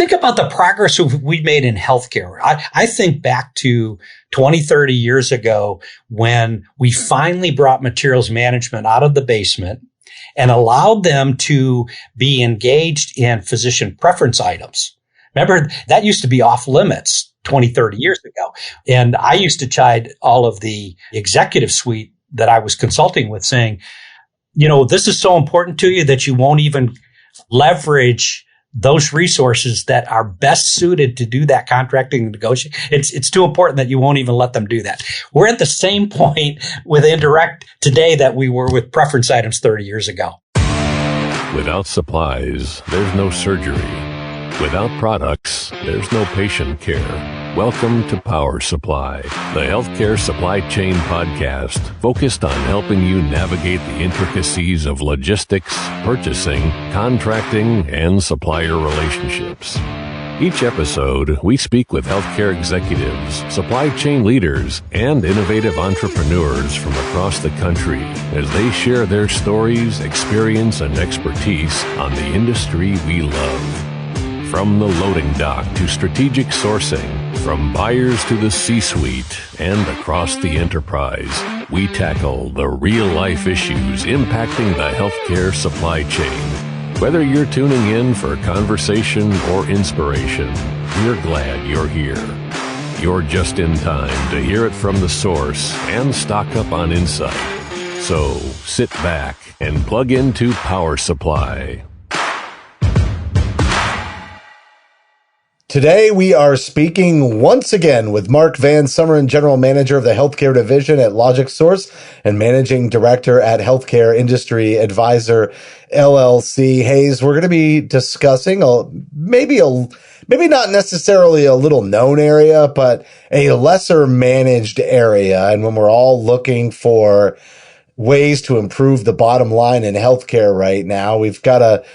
think about the progress we've made in healthcare. I think back to 20, 30 years ago when we finally brought materials management out of the basement and allowed them to be engaged in physician preference items. Remember, that used to be off limits 20, 30 years ago. And I used to chide all of the executive suite that I was consulting with saying, this is so important to you that you won't even leverage those resources that are best suited to do that contracting and negotiating. It's too important that you won't even let them do that. We're at the same point with Indirect today that we were with preference items 30 years ago. Without supplies, there's no surgery. Without products, there's no patient care. Welcome to Power Supply, the healthcare supply chain podcast focused on helping you navigate the intricacies of logistics, purchasing, contracting, and supplier relationships. Each episode, we speak with healthcare executives, supply chain leaders, and innovative entrepreneurs from across the country as they share their stories, experience, and expertise on the industry we love. From the loading dock to strategic sourcing, from buyers to the C-suite, and across the enterprise, we tackle the real-life issues impacting the healthcare supply chain. Whether you're tuning in for conversation or inspiration, we're glad you're here. You're just in time to hear it from the source and stock up on insight. So sit back and plug into Power Supply. Today, we are speaking once again with Mark Van Sumeren, General Manager of the Healthcare Division at LogicSource and Managing Director at Healthcare Industry Advisor, LLC. Hayes, we're going to be discussing maybe not necessarily a little known area, but a lesser managed area. And when we're all looking for ways to improve the bottom line in healthcare right now, we've got to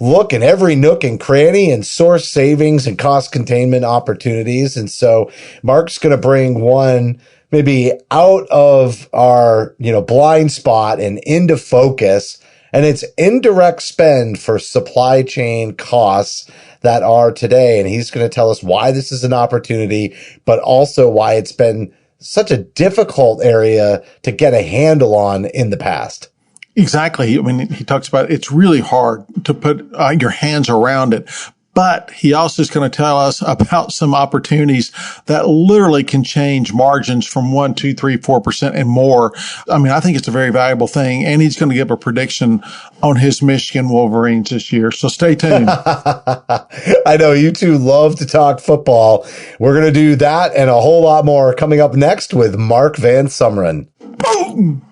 look in every nook and cranny and source savings and cost containment opportunities. And so Mark's going to bring one maybe out of our, blind spot and into focus. And it's indirect spend for supply chain costs that are today. And he's going to tell us why this is an opportunity, but also why it's been such a difficult area to get a handle on in the past. Exactly. I mean, he talks about it's really hard to put your hands around it. But he also is going to tell us about some opportunities that literally can change margins from 1%, 2%, 3%, 4% and more. I mean, I think it's a very valuable thing. And he's going to give a prediction on his Michigan Wolverines this year. So stay tuned. I know you two love to talk football. We're going to do that and a whole lot more coming up next with Mark Van Sumeren. Boom!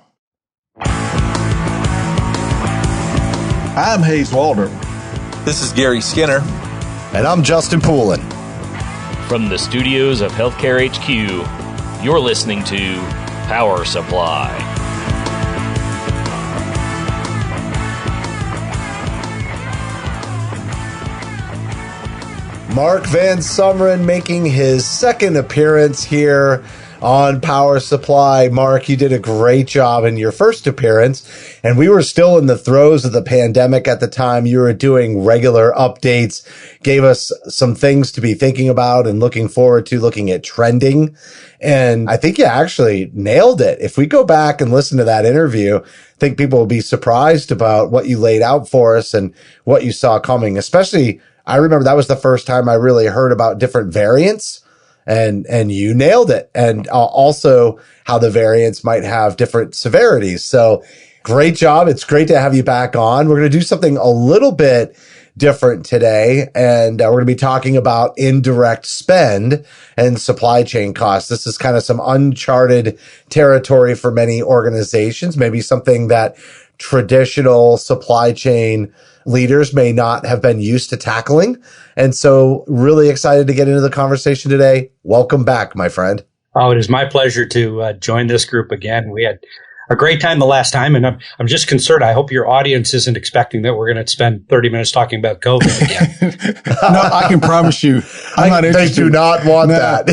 I'm Hayes Walder. This is Gary Skinner. And I'm Justin Poulin. From the studios of Healthcare HQ, you're listening to Power Supply. Mark Van Sumeren making his second appearance here on Power Supply. Mark, you did a great job in your first appearance, and we were still in the throes of the pandemic at the time. You were doing regular updates, gave us some things to be thinking about and looking forward to, looking at trending. And I think you actually nailed it. If we go back and listen to that interview, I think people will be surprised about what you laid out for us and what you saw coming. Especially, I remember that was the first time I really heard about different variants. And you nailed it. And also how the variants might have different severities. So great job. It's great to have you back on. We're going to do something a little bit different today. And we're going to be talking about indirect spend and supply chain costs. This is kind of some uncharted territory for many organizations, maybe something that traditional supply chain leaders may not have been used to tackling. And so really excited to get into the conversation today. Welcome back, my friend. Oh, it is my pleasure to join this group again. We had a great time the last time, and I'm just concerned. I hope your audience isn't expecting that we're going to spend 30 minutes talking about COVID again. No, I can promise you, I'm not interested. They do not want that.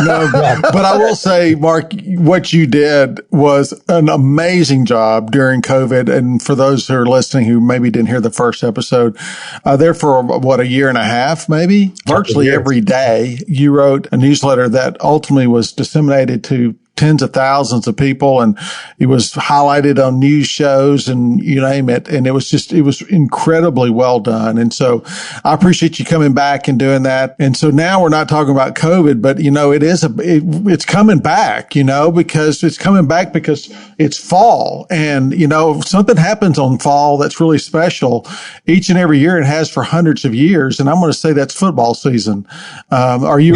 No, but I will say, Mark, what you did was an amazing job during COVID. And for those who are listening who maybe didn't hear the first episode, there for a year and a half, maybe virtually every day, you wrote a newsletter that ultimately was disseminated to tens of thousands of people, and it was highlighted on news shows and you name it. And it was incredibly well done. And so I appreciate you coming back and doing that. And so now we're not talking about COVID, but it's coming back, because it's coming back because it's fall. And, if something happens on fall that's really special each and every year, it has for hundreds of years. And I'm going to say that's football season. Are you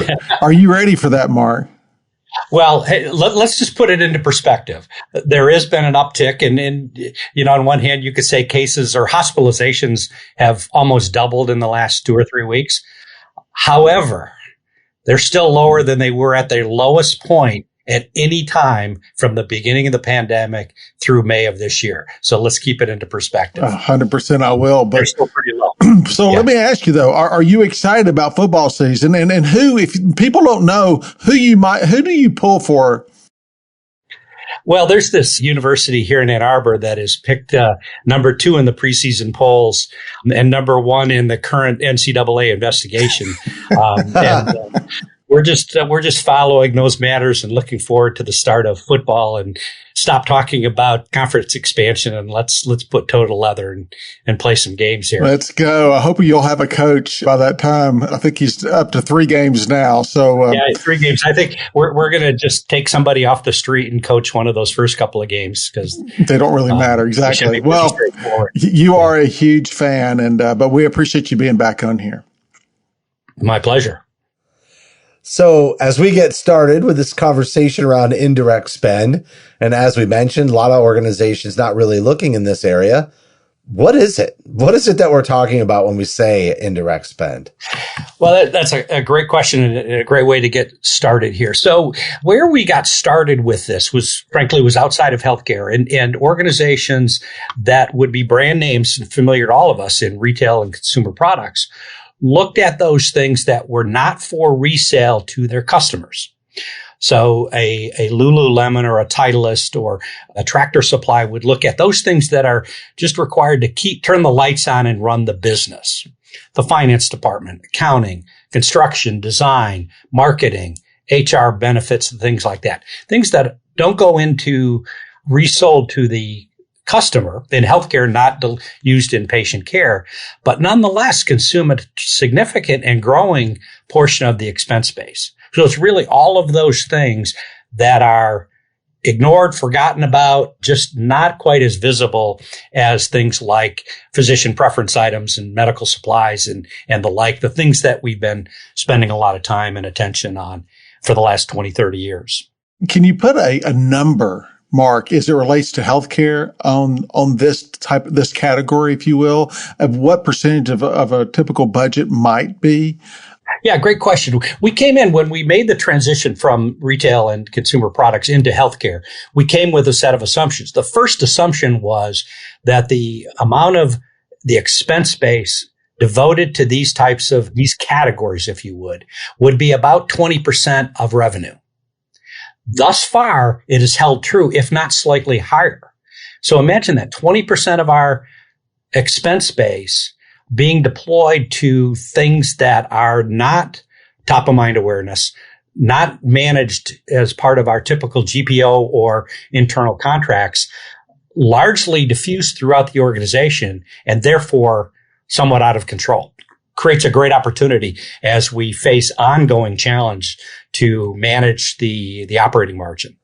ready for that, Mark? Well, hey, let's just put it into perspective. There has been an uptick, and on one hand, you could say cases or hospitalizations have almost doubled in the last 2 or 3 weeks. However, they're still lower than they were at their lowest point at any time from the beginning of the pandemic through May of this year. So let's keep it into perspective. 100% I will, but they're still pretty low. So Let me ask you though, are you excited about football season? And who, if people don't know, who do you pull for? Well, there's this university here in Ann Arbor that is picked number 2 in the preseason polls and number 1 in the current NCAA investigation. We're just following those matters and looking forward to the start of football and stop talking about conference expansion and let's put toe to leather and play some games here. Let's go. I hope you'll have a coach by that time. I think he's up to 3 games now. So 3 games. I think we're going to just take somebody off the street and coach one of those first couple of games because they don't really matter. Exactly. Well, you are a huge fan, but we appreciate you being back on here. My pleasure. So as we get started with this conversation around indirect spend, and as we mentioned, a lot of organizations not really looking in this area. What is it? What is it that we're talking about when we say indirect spend? Well, that's a great question and a great way to get started here. So where we got started with this was outside of healthcare and organizations that would be brand names familiar to all of us in retail and consumer products looked at those things that were not for resale to their customers. So a Lululemon or a Titleist or a Tractor Supply would look at those things that are just required to turn the lights on and run the business. The finance department, accounting, construction, design, marketing, HR benefits, and things like that. Things that don't go into resold to the customer in healthcare, not used in patient care, but nonetheless consume a significant and growing portion of the expense base. So it's really all of those things that are ignored, forgotten about, just not quite as visible as things like physician preference items and medical supplies and the like, the things that we've been spending a lot of time and attention on for the last 20, 30 years. Can you put a number, Mark, as it relates to healthcare on this category, if you will, of what percentage of a typical budget might be? Yeah, great question. We came in when we made the transition from retail and consumer products into healthcare. We came with a set of assumptions. The first assumption was that the amount of the expense base devoted to these categories, if you would be about 20% of revenue. Thus far, it has held true, if not slightly higher. So imagine that 20% of our expense base being deployed to things that are not top of mind awareness, not managed as part of our typical GPO or internal contracts, largely diffused throughout the organization and therefore somewhat out of control. Creates a great opportunity as we face ongoing challenge to manage the operating margin.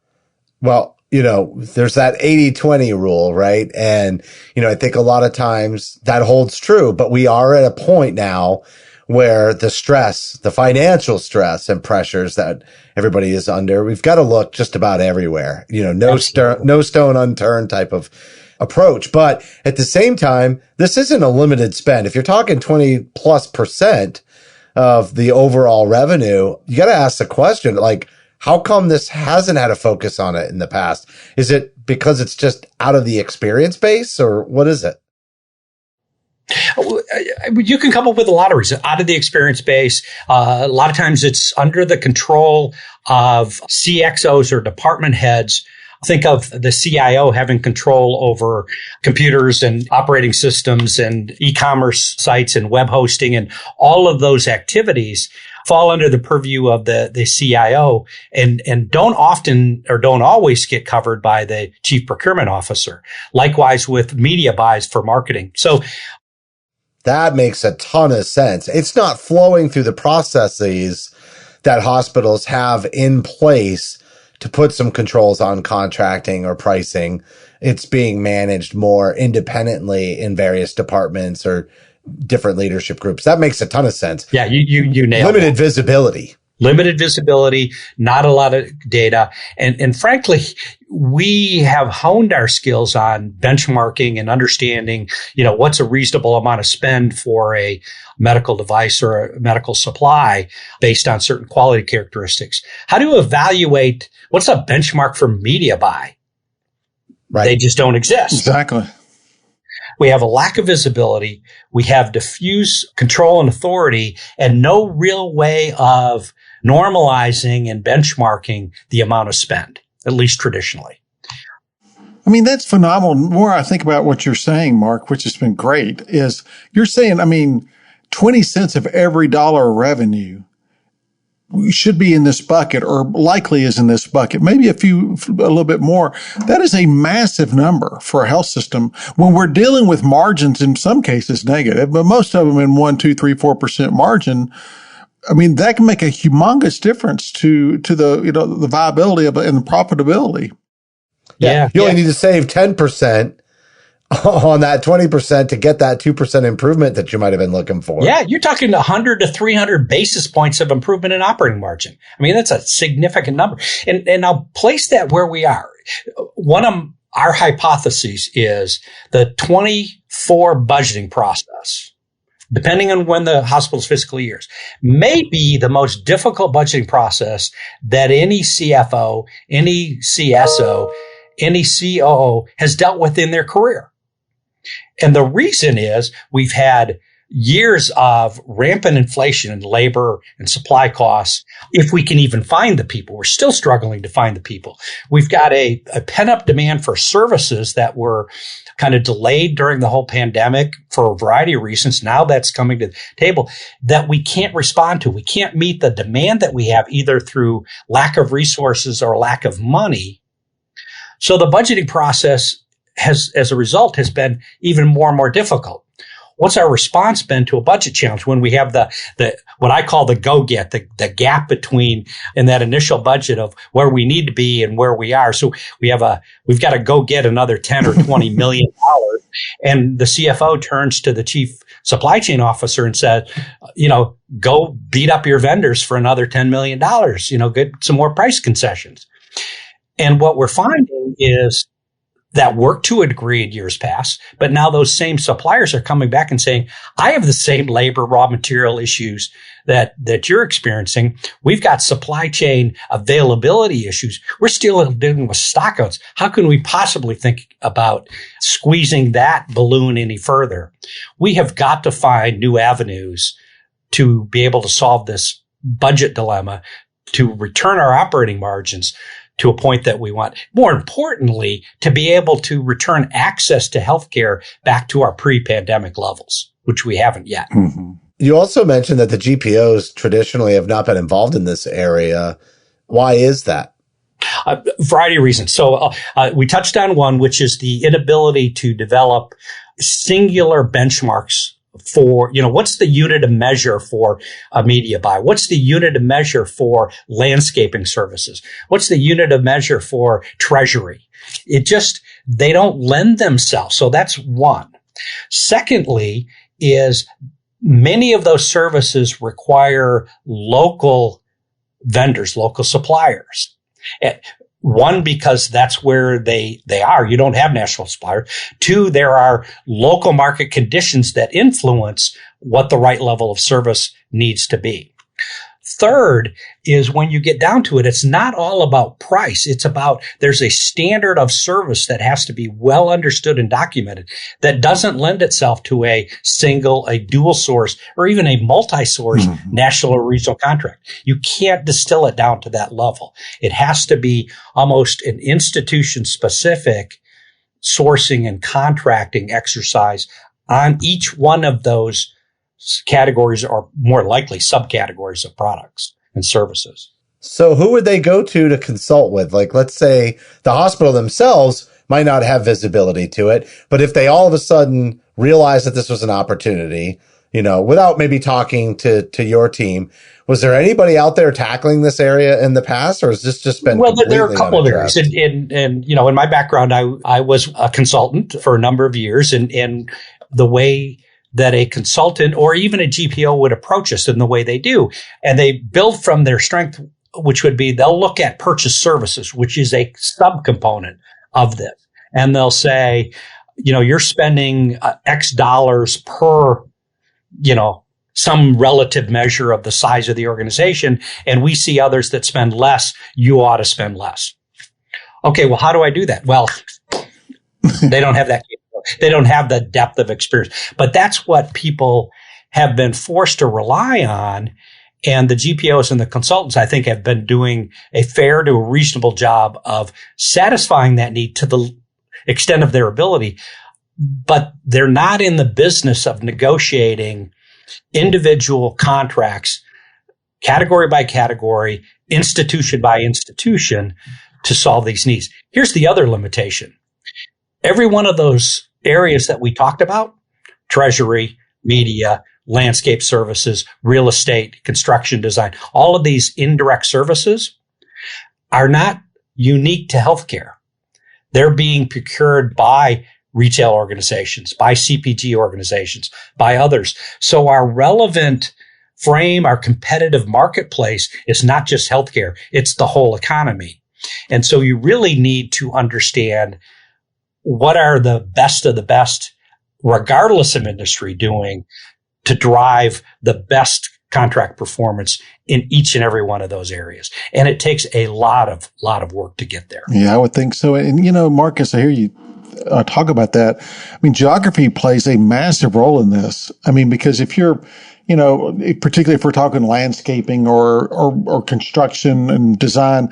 Well, there's that 80-20 rule, right? And, I think a lot of times that holds true, but we are at a point now where the stress, the financial stress and pressures that everybody is under, we've got to look just about everywhere, no stone unturned type of approach. But at the same time, this isn't a limited spend. If you're talking 20+% of the overall revenue, you got to ask the question, like, how come this hasn't had a focus on it in the past? Is it because it's just out of the experience base, or what is it? You can come up with a lot of reasons. Out of the experience base, a lot of times it's under the control of CXOs or department heads. Think of the CIO having control over computers and operating systems and e-commerce sites and web hosting, and all of those activities fall under the purview of the CIO and don't often or don't always get covered by the chief procurement officer. Likewise with media buys for marketing. So that makes a ton of sense. It's not flowing through the processes that hospitals have in place to put some controls on contracting or pricing. It's being managed more independently in various departments or different leadership groups. That makes a ton of sense. Yeah, you nailed it. Limited visibility. Limited visibility, not a lot of data. And frankly, we have honed our skills on benchmarking and understanding, what's a reasonable amount of spend for a medical device or a medical supply based on certain quality characteristics. How to evaluate what's a benchmark for media buy? Right. They just don't exist. Exactly. We have a lack of visibility. We have diffuse control and authority and no real way of normalizing and benchmarking the amount of spend, at least traditionally. I mean, that's phenomenal. The more I think about what you're saying, Mark, which has been great, is you're saying, 20 cents of every dollar of revenue should be in this bucket, or likely is in this bucket, maybe a little bit more. That is a massive number for a health system when we're dealing with margins, in some cases negative, but most of them in 1, 2, 3, 4% margin. That can make a humongous difference to the, the viability of and the profitability. Yeah. You only need to save 10% on that 20% to get that 2% improvement that you might have been looking for. Yeah, you're talking 100 to 300 basis points of improvement in operating margin. That's a significant number. And I'll place that where we are. One of our hypotheses is the 24 budgeting process, depending on when the hospital's fiscal years, may be the most difficult budgeting process that any CFO, any CSO, any COO has dealt with in their career. And the reason is we've had years of rampant inflation in labor and supply costs. If we can even find the people, we're still struggling to find the people. We've got a pent-up demand for services that were kind of delayed during the whole pandemic for a variety of reasons. Now that's coming to the table that we can't respond to. We can't meet the demand that we have either through lack of resources or lack of money. So the budgeting process as a result, has been even more and more difficult. What's our response been to a budget challenge when we have the what I call the go-get, the gap between in that initial budget of where we need to be and where we are? So we've got to go get another 10 or 20 million dollars. And the CFO turns to the chief supply chain officer and says, go beat up your vendors for another $10 million, get some more price concessions. And what we're finding is that worked to a degree in years past, but now those same suppliers are coming back and saying, I have the same labor, raw material issues that you're experiencing. We've got supply chain availability issues. We're still dealing with stockouts. How can we possibly think about squeezing that balloon any further? We have got to find new avenues to be able to solve this budget dilemma, to return our operating margins to a point that we want. More importantly, to be able to return access to healthcare back to our pre-pandemic levels, which we haven't yet. Mm-hmm. You also mentioned that the GPOs traditionally have not been involved in this area. Why is that? A variety of reasons. So we touched on one, which is the inability to develop singular benchmarks for, what's the unit of measure for a media buy? What's the unit of measure for landscaping services? What's the unit of measure for treasury? They don't lend themselves. So that's one. Secondly is many of those services require local vendors, local suppliers. One, because that's where they are. You don't have national suppliers. Two, there are local market conditions that influence what the right level of service needs to be. Third is when you get down to it, it's not all about price. It's about there's a standard of service that has to be well understood and documented that doesn't lend itself to a dual source, or even a multi-source national or regional contract. You can't distill it down to that level. It has to be almost an institution specific sourcing and contracting exercise on each one of those categories, or more likely subcategories of products and services. So who would they go to consult with? Like, let's say the hospital themselves might not have visibility to it, but if they all of a sudden realize that this was an opportunity, without maybe talking to your team, was there anybody out there tackling this area in the past, or has this just been there are a couple of areas. And in my background, I was a consultant for a number of years, and the way that a consultant or even a GPO would approach us in the way they do. And they build from their strength, which would be they'll look at purchase services, which is a subcomponent of this. And they'll say, you're spending X dollars per, some relative measure of the size of the organization. And we see others that spend less. You ought to spend less. Okay, well, how do I do that? Well, they don't have that capability. They don't have the depth of experience, but that's what people have been forced to rely on. And the GPOs and the consultants, I think, have been doing a fair to a reasonable job of satisfying that need to the extent of their ability. But they're not in the business of negotiating individual contracts, category by category, institution by institution, to solve these needs. Here's the other limitation. Every one of those areas that we talked about, treasury, media, landscape services, real estate, construction design, all of these indirect services are not unique to healthcare. They're being procured by retail organizations, by CPG organizations, by others. So our relevant frame, our competitive marketplace is not just healthcare, it's the whole economy. And so you really need to understand what are the best of the best, regardless of industry, doing to drive the best contract performance in each and every one of those areas. And it takes a lot of work to get there. Yeah, I would think so. And, Marcus, I hear you talk about that. I mean, geography plays a massive role in this. I mean, because if you're, particularly if we're talking landscaping or construction and design,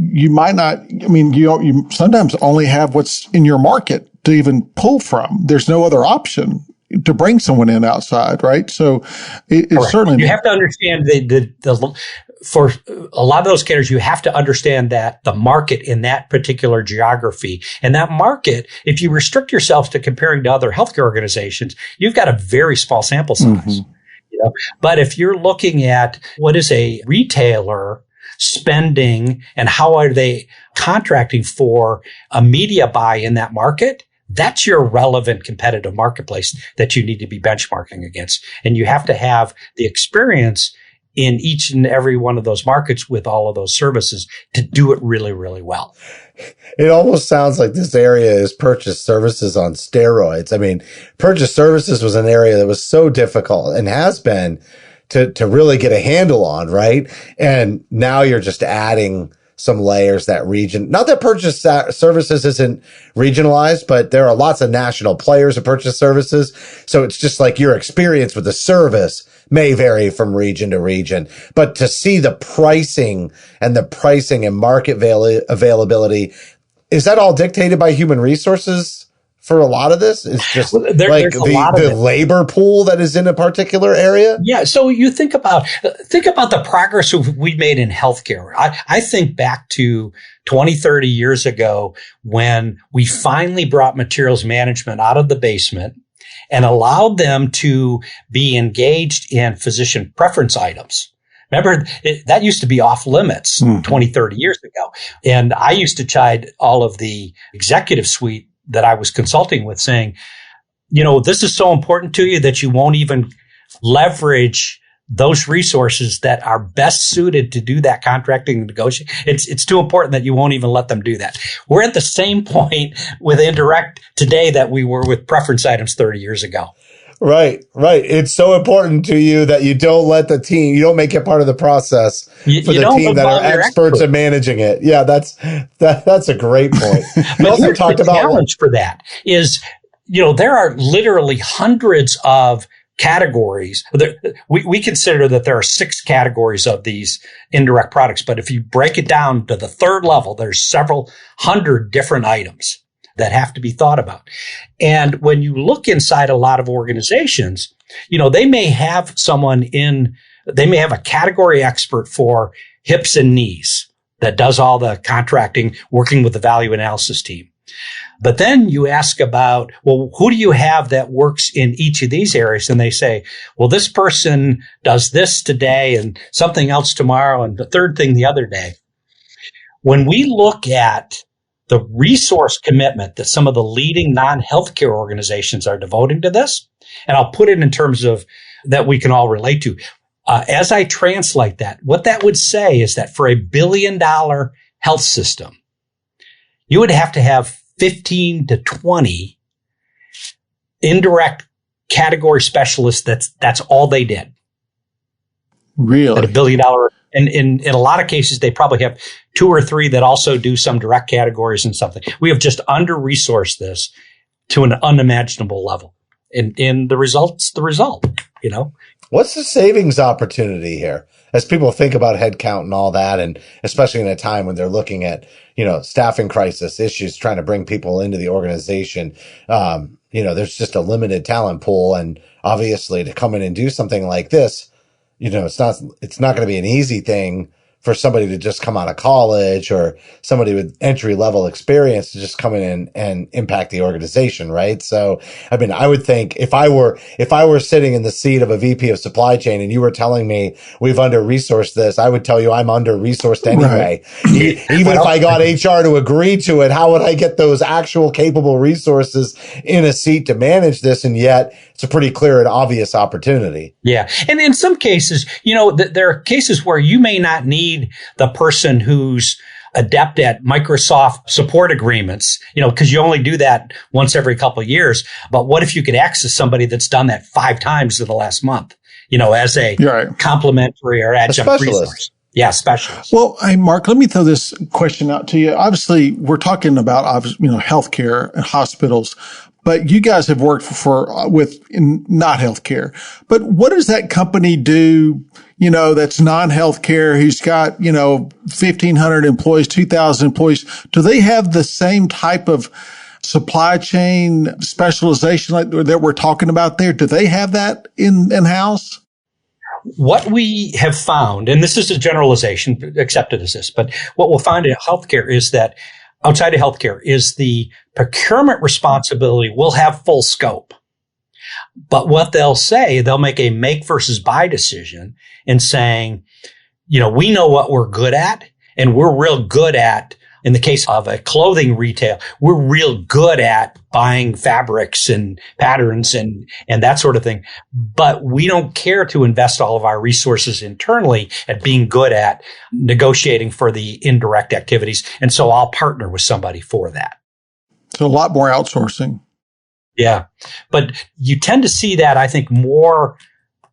you might not, you sometimes only have what's in your market to even pull from. There's no other option to bring someone in outside, right? So it's certainly. You have to understand for a lot of those categories, you have to understand that the market in that particular geography, and that market, if you restrict yourself to comparing to other healthcare organizations, you've got a very small sample size. But if you're looking at what is a retailer spending and how are they contracting for a media buy in that market, that's your relevant competitive marketplace that you need to be benchmarking against. And you have to have the experience in each and every one of those markets with all of those services to do it really, really well. It almost sounds like this area is purchase services on steroids. I mean, purchase services was an area that was so difficult and has been to really get a handle on, right? And now you're just adding some layers that region. Not that purchase services isn't regionalized, but there are lots of national players of purchase services. So it's just like your experience with the service may vary from region to region. But to see the pricing and market availability, is that all dictated by human resources? For a lot of this, it's just the labor pool that is in a particular area. Yeah. So you think about the progress we've made in healthcare. I think back to 20, 30 years ago when we finally brought materials management out of the basement and allowed them to be engaged in physician preference items. Remember, that used to be off limits 20, 30 years ago. And I used to chide all of the executive suite that I was consulting with saying, this is so important to you that you won't even leverage those resources that are best suited to do that contracting and negotiation. It's too important that you won't even let them do that. We're at the same point with Indirect today that we were with preference items 30 years ago. Right. It's so important to you that you don't let the team, you don't make it part of the process for the team that are experts at managing it. Yeah, that's a great point. You also talked about challenge for that is, there are literally hundreds of categories. We consider that there are 6 categories of these indirect products, but if you break it down to the third level, there's several hundred different items that have to be thought about. And when you look inside a lot of organizations, they may have they may have a category expert for hips and knees that does all the contracting, working with the value analysis team. But then you ask about, well, who do you have that works in each of these areas? And they say, well, this person does this today and something else tomorrow and the third thing the other day. When we look at the resource commitment that some of the leading non-healthcare organizations are devoting to this, and I'll put it in terms of that we can all relate to. As I translate that, what that would say is that for $1 billion health system, you would have to have 15 to 20 indirect category specialists. That's all they did. Really? At $1 billion. And in a lot of cases, they probably have 2 or 3 that also do some direct categories and something. We have just under-resourced this to an unimaginable level. And the result's the result, What's the savings opportunity here as people think about headcount and all that, and especially in a time when they're looking at, staffing crisis issues, trying to bring people into the organization? There's just a limited talent pool, and obviously to come in and do something like this, it's not going to be an easy thing for somebody to just come out of college or somebody with entry level experience to just come in and impact the organization. Right. So, I would think if I were sitting in the seat of a VP of supply chain and you were telling me we've under resourced this, I would tell you I'm under resourced anyway. Right. Even if I got HR to agree to it, how would I get those actual capable resources in a seat to manage this? And yet it's a pretty clear and obvious opportunity. Yeah. And in some cases, there are cases where you may not need the person who's adept at Microsoft support agreements, because you only do that once every couple of years. But what if you could access somebody that's done that 5 times in the last month, as a complementary or adjunct resource? Yeah, specialist. Well, hey, Mark, let me throw this question out to you. Obviously, we're talking about, healthcare and hospitals, but you guys have worked with not healthcare. But what does that company do, that's non-healthcare, who's got, 1,500 employees, 2,000 employees? Do they have the same type of supply chain specialization that we're talking about there? Do they have that in-house? What we have found, and this is a generalization, accepted as this, but what we'll find in healthcare is that outside of healthcare is the procurement responsibility will have full scope. But what they'll say, they'll make a make versus buy decision in saying, we know what we're good at, and we're real good at, in the case of a clothing retail, we're real good at buying fabrics and patterns and that sort of thing. But we don't care to invest all of our resources internally at being good at negotiating for the indirect activities. And so I'll partner with somebody for that. So a lot more outsourcing. Yeah. But you tend to see that, I think, more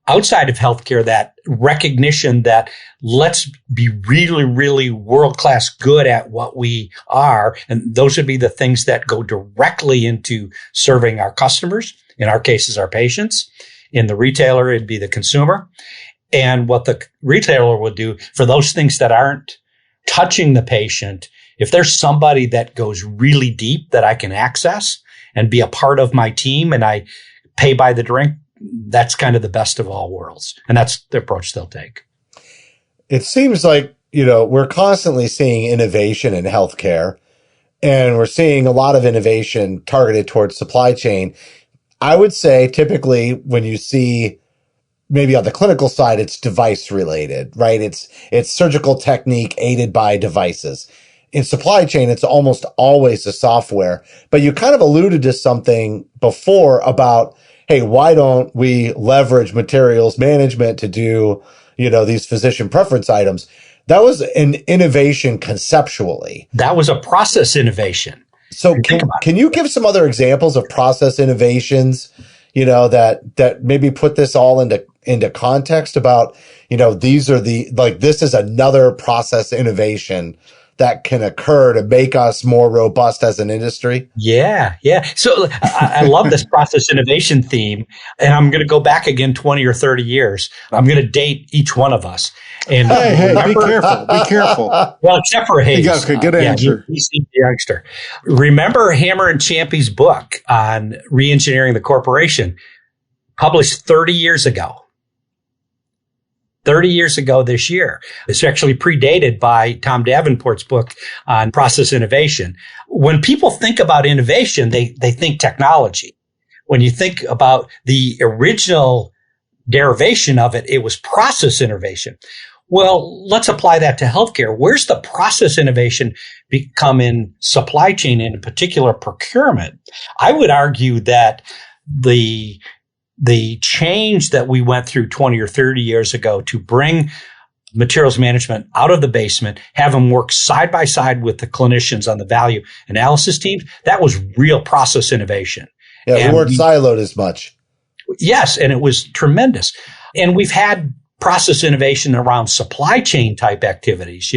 outside of healthcare, that recognition that let's be really, really world-class good at what we are. And those would be the things that go directly into serving our customers. In our cases, our patients. In the retailer, it'd be the consumer. And what the retailer would do for those things that aren't touching the patient, if there's somebody that goes really deep that I can access and be a part of my team and I pay by the drink, that's kind of the best of all worlds. And that's the approach they'll take. It seems like, we're constantly seeing innovation in healthcare, and we're seeing a lot of innovation targeted towards supply chain. I would say typically when you see maybe on the clinical side, it's device related, right? It's surgical technique aided by devices. In supply chain, it's almost always the software, but you kind of alluded to something before about, hey, why don't we leverage materials management to do, these physician preference items? That was an innovation conceptually. That was a process innovation. So can you give some other examples of process innovations, that maybe put this all into context about, these are this is another process innovation that can occur to make us more robust as an industry? Yeah. So I love this process innovation theme, and I'm going to go back again 20 or 30 years. I'm going to date each one of us. And hey, be careful. Well, except for Hayes. Okay, good answer. He's the youngster. Remember Hammer and Champy's book on re-engineering the corporation, published 30 years ago. 30 years ago this year. It's actually predated by Tom Davenport's book on process innovation. When people think about innovation, they think technology. When you think about the original derivation of it, it was process innovation. Well, let's apply that to healthcare. Where's the process innovation become in supply chain, and in particular procurement? I would argue that the change that we went through 20 or 30 years ago to bring materials management out of the basement, have them work side by side with the clinicians on the value analysis teams, that was real process innovation. Yeah, we weren't siloed as much. Yes, and it was tremendous. And we've had process innovation around supply chain type activities,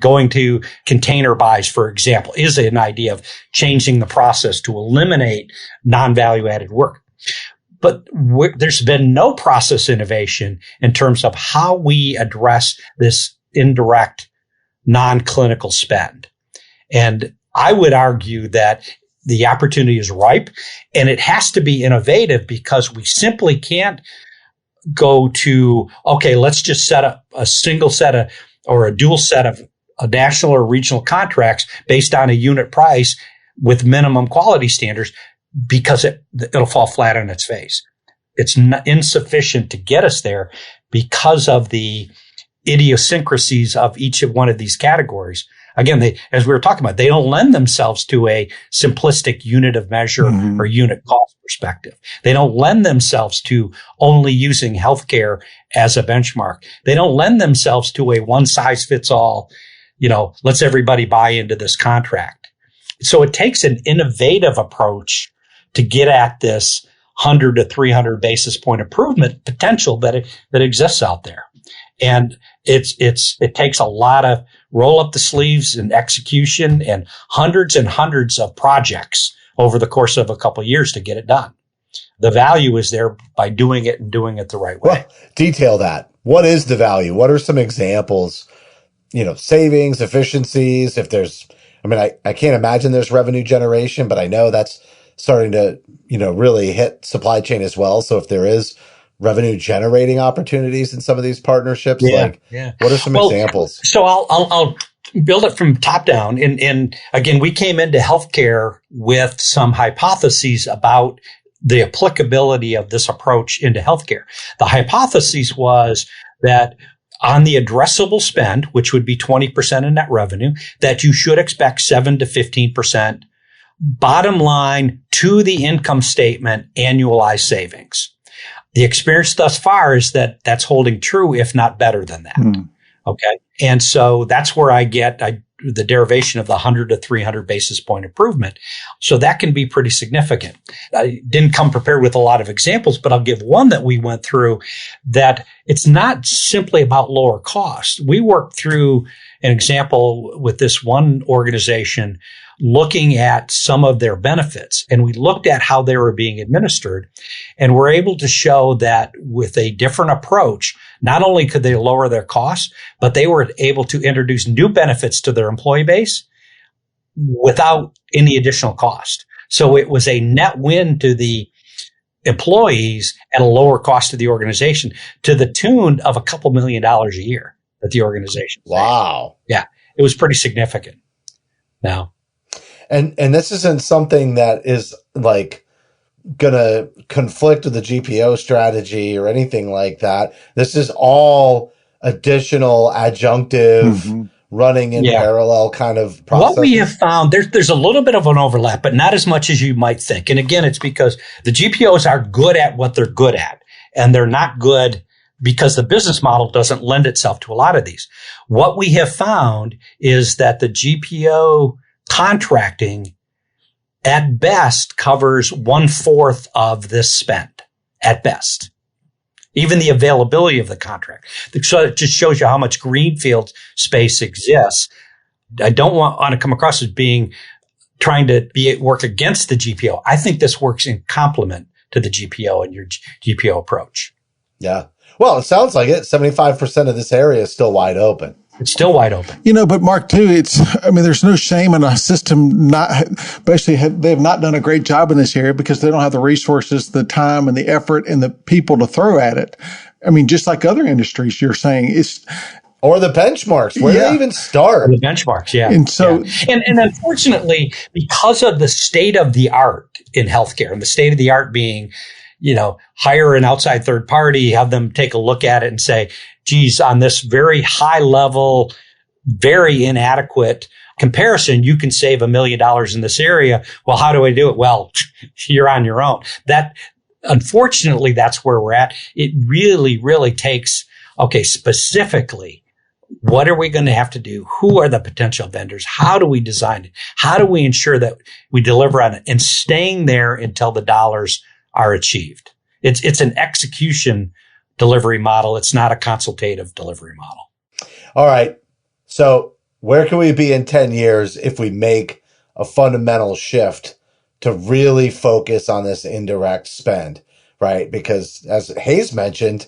going to container buys, for example, is an idea of changing the process to eliminate non-value added work. But there's been no process innovation in terms of how we address this indirect non-clinical spend. And I would argue that the opportunity is ripe, and it has to be innovative, because we simply can't go to, okay, let's just set up a single set of, or a dual set of a national or regional contracts based on a unit price with minimum quality standards, because it'll fall flat on its face. It's insufficient to get us there because of the idiosyncrasies of each of one of these categories. Again, as we were talking about, they don't lend themselves to a simplistic unit of measure or unit cost perspective. They don't lend themselves to only using healthcare as a benchmark. They don't lend themselves to a one size fits all, let's everybody buy into this contract. So it takes an innovative approach to get at this 100 to 300 basis point improvement potential that exists out there. And it takes a lot of roll up the sleeves and execution and hundreds of projects over the course of a couple of years to get it done. The value is there by doing it and doing it the right way. Well, detail that. What is the value? What are some examples? Savings, efficiencies, if there's, I can't imagine there's revenue generation, but I know that's starting to, really hit supply chain as well. So if there is revenue generating opportunities in some of these partnerships, what are some examples? So I'll build it from top down. And again, we came into healthcare with some hypotheses about the applicability of this approach into healthcare. The hypothesis was that on the addressable spend, which would be 20% of net revenue, that you should expect 7 to 15% bottom line to the income statement annualized savings. The experience thus far is that that's holding true, if not better than that. Okay. And so that's where I get the derivation of the 100 to 300 basis point improvement. So that can be pretty significant. I didn't come prepared with a lot of examples, but I'll give one that we went through, that it's not simply about lower cost. We worked through an example with this one organization looking at some of their benefits, and we looked at how they were being administered, and we're able to show that with a different approach, not only could they lower their costs, but they were able to introduce new benefits to their employee base without any additional cost. So it was a net win to the employees at a lower cost to the organization, to the tune of a couple $1 million a year that the organization. Wow. Yeah, it was pretty significant. Now, and this isn't something that is like going to conflict with the GPO strategy or anything like that. This is all additional adjunctive running in parallel kind of process. What we have found, there's a little bit of an overlap, but not as much as you might think. And again, it's because the GPOs are good at what they're good at, and they're not good because the business model doesn't lend itself to a lot of these. What we have found is that the GPO contracting at best covers 1/4 of this spend. at best. Even the availability of the contract. So it just shows you how much greenfield space exists. I don't want to come across as trying to work against the GPO. I think this works in complement to the GPO and your GPO approach. Yeah. Well, it sounds like it. 75% of this area is still wide open. It's still wide open. But Mark, too, there's no shame in a system they have not done a great job in this area because they don't have the resources, the time and the effort and the people to throw at it. Just like other industries, you're saying or the benchmarks. Where do they even start? The benchmarks, yeah. And so, and unfortunately, because of the state of the art in healthcare, and the state of the art being, hire an outside third party, have them take a look at it and say, geez, on this very high level, very inadequate comparison, you can save $1 million in this area. Well, how do I do it? Well, you're on your own. Unfortunately, that's where we're at. It really, really takes, specifically, what are we going to have to do? Who are the potential vendors? How do we design it? How do we ensure that we deliver on it and staying there until the dollars are achieved? It's an execution delivery model. It's not a consultative delivery model. All right. So where can we be in 10 years if we make a fundamental shift to really focus on this indirect spend, right? Because as Hayes mentioned,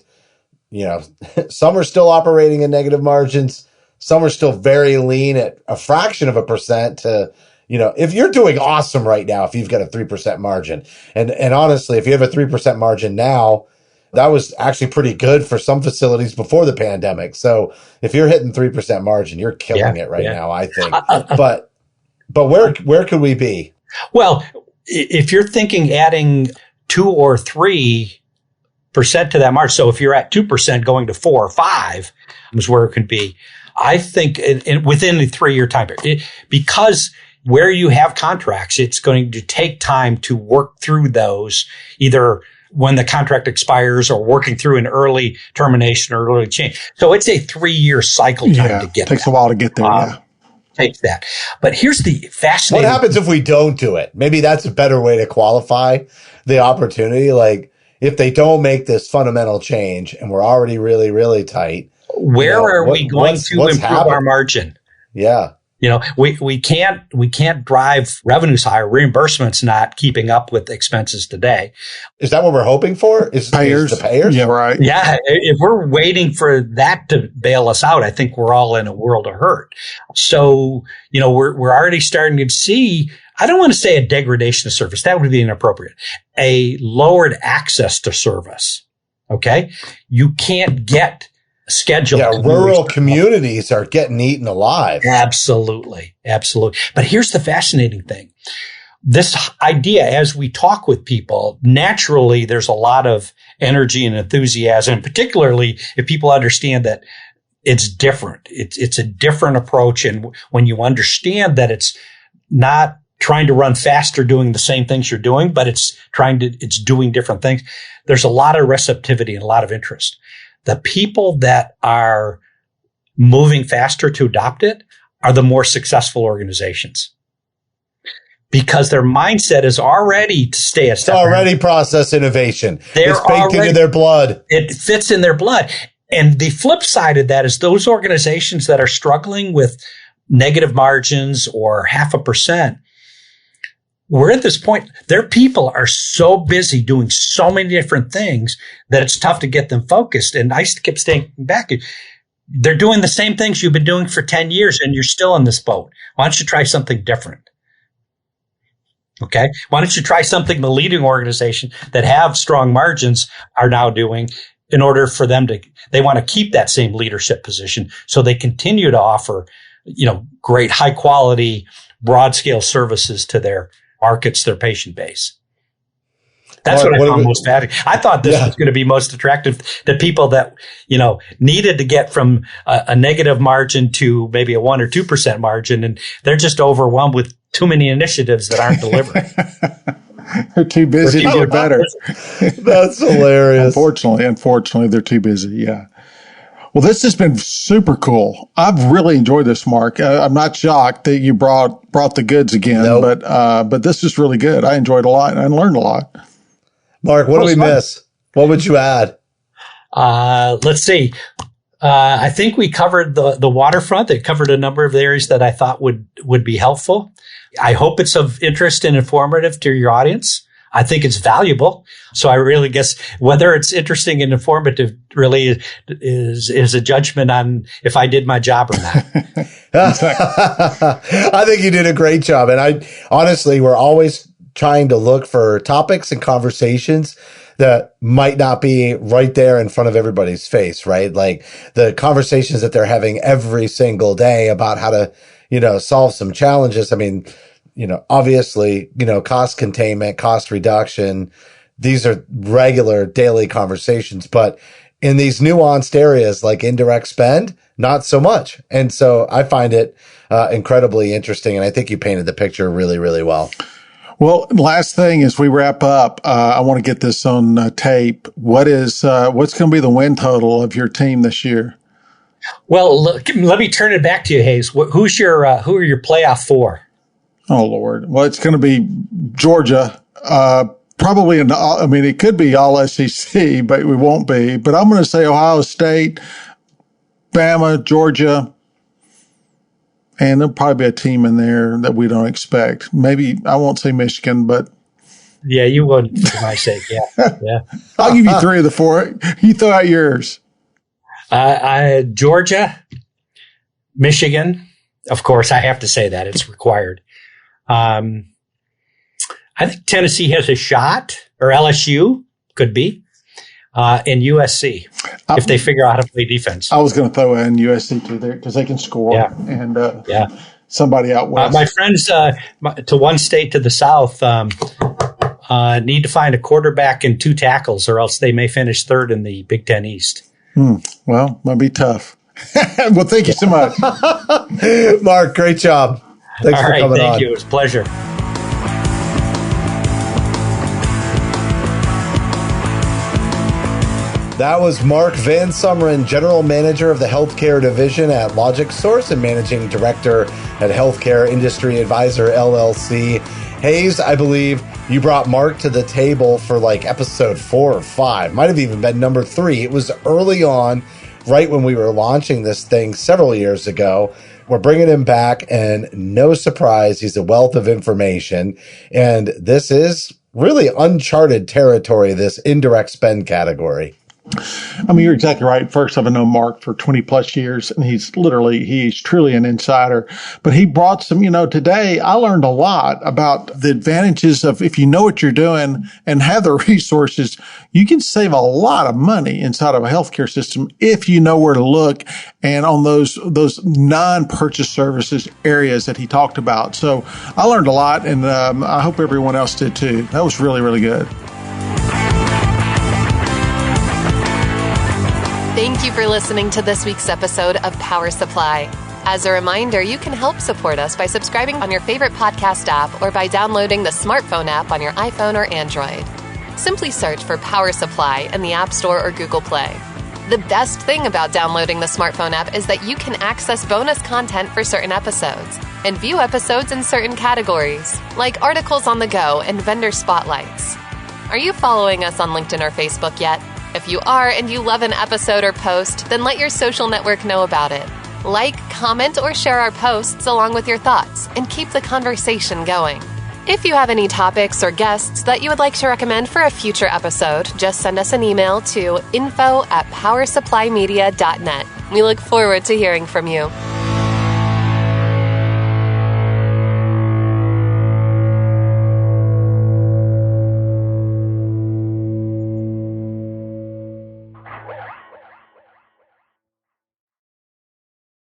some are still operating in negative margins. Some are still very lean at a fraction of a percent to, if you're doing awesome right now, if you've got a 3% margin, and honestly, if you have a 3% margin now, that was actually pretty good for some facilities before the pandemic. So if you're hitting 3% margin, you're killing it right now, I think. But where could we be? Well, if you're thinking adding 2 or 3% to that margin, so if you're at 2% going to 4 or 5 is where it could be. I think within the 3-year time period, because where you have contracts, it's going to take time to work through those, either when the contract expires or working through an early termination or early change. So it's a 3-year cycle time to get takes a while to get there. Takes that. But here's the fascinating. What happens if we don't do it? Maybe that's a better way to qualify the opportunity. Like if they don't make this fundamental change and we're already really, really tight. Where are we going to improve our margin? Yeah. We can't drive revenues higher. Reimbursements not keeping up with expenses today. Is that what we're hoping for? Is the payers? Yeah, right. Yeah. If we're waiting for that to bail us out, I think we're all in a world of hurt. So, we're already starting to see, I don't want to say a degradation of service. That would be inappropriate. A lowered access to service. Okay. You can't get scheduled. Yeah, rural communities are getting eaten alive. Absolutely. But here's the fascinating thing. This idea, as we talk with people, naturally, there's a lot of energy and enthusiasm, particularly if people understand that it's different. It's a different approach. And when you understand that it's not trying to run faster doing the same things you're doing, but it's doing different things, there's a lot of receptivity and a lot of interest. The people that are moving faster to adopt it are the more successful organizations because their mindset is already to stay a step. It's already process innovation. It's baked into their blood. It fits in their blood. And the flip side of that is those organizations that are struggling with negative margins or 0.5%, we're at this point, their people are so busy doing so many different things that it's tough to get them focused. And I kept staying back. They're doing the same things you've been doing for 10 years and you're still in this boat. Why don't you try something different? Okay. Why don't you try something the leading organization that have strong margins are now doing in order for them they want to keep that same leadership position. So they continue to offer, great high quality, broad scale services to their markets, their patient base. That's what I found most fascinating. I thought this was going to be most attractive to people that, needed to get from a negative margin to maybe a 1 or 2% margin. And they're just overwhelmed with too many initiatives that aren't delivering. They're too busy to get better. That's hilarious. Unfortunately, they're too busy. Yeah. Well, this has been super cool. I've really enjoyed this, Mark. I'm not shocked that you brought the goods again, but this is really good. I enjoyed a lot and I learned a lot. Mark, what do we miss? What would you add? Let's see. I think we covered the waterfront. It covered a number of areas that I thought would be helpful. I hope it's of interest and informative to your audience. I think it's valuable. So I really guess whether it's interesting and informative really is a judgment on if I did my job or not. I think you did a great job. And honestly, we're always trying to look for topics and conversations that might not be right there in front of everybody's face, right? Like the conversations that they're having every single day about how to, solve some challenges. I mean, obviously, cost containment, cost reduction, these are regular daily conversations, but in these nuanced areas like indirect spend, not so much. And so I find it incredibly interesting. And I think you painted the picture really, really well. Well, last thing as we wrap up, I want to get this on tape. What's going to be the win total of your team this year? Well, let me turn it back to you, Hayes. Who are your playoff four? Oh, Lord. Well, it's going to be Georgia. Probably, it could be all SEC, but we won't be. But I'm going to say Ohio State, Bama, Georgia, and there'll probably be a team in there that we don't expect. Maybe, I won't say Michigan, but. Yeah, you would, for my sake. Yeah. Yeah. I'll give you three of the four. You throw out yours. Georgia, Michigan. Of course, I have to say that. It's required. I think Tennessee has a shot, or LSU could be, and USC if they figure out how to play defense. I was going to throw in USC too there because they can score. Yeah. And somebody out west. My friends to one state to the south need to find a quarterback and 2 tackles, or else they may finish third in the Big Ten East. Well, might be tough. Well, thank you so much. Mark, great job. Thanks for coming on. Thank you. It was a pleasure. That was Mark Van Sumeren, General Manager of the Healthcare Division at LogicSource and Managing Director at Healthcare Industry Advisor, LLC. Hayes, I believe you brought Mark to the table for like episode 4 or 5. Might have even been number 3. It was early on, right when we were launching this thing several years ago. We're bringing him back, and no surprise, he's a wealth of information. And this is really uncharted territory, this indirect spend category. You're exactly right. First, I've known Mark for 20 plus years, and he's truly an insider. But he brought some, today I learned a lot about the advantages of if you know what you're doing and have the resources, you can save a lot of money inside of a healthcare system if you know where to look and on those non-purchase services areas that he talked about. So I learned a lot, and I hope everyone else did too. That was really, really good. Thank you for listening to this week's episode of Power Supply. As a reminder, you can help support us by subscribing on your favorite podcast app or by downloading the smartphone app on your iPhone or Android. Simply search for Power Supply in the App Store or Google Play. The best thing about downloading the smartphone app is that you can access bonus content for certain episodes and view episodes in certain categories, like articles on the go and vendor spotlights. Are you following us on LinkedIn or Facebook yet? If you are and you love an episode or post, then let your social network know about it. Like, comment, or share our posts along with your thoughts and keep the conversation going. If you have any topics or guests that you would like to recommend for a future episode, just send us an email to info@powersupplymedia.net. We look forward to hearing from you.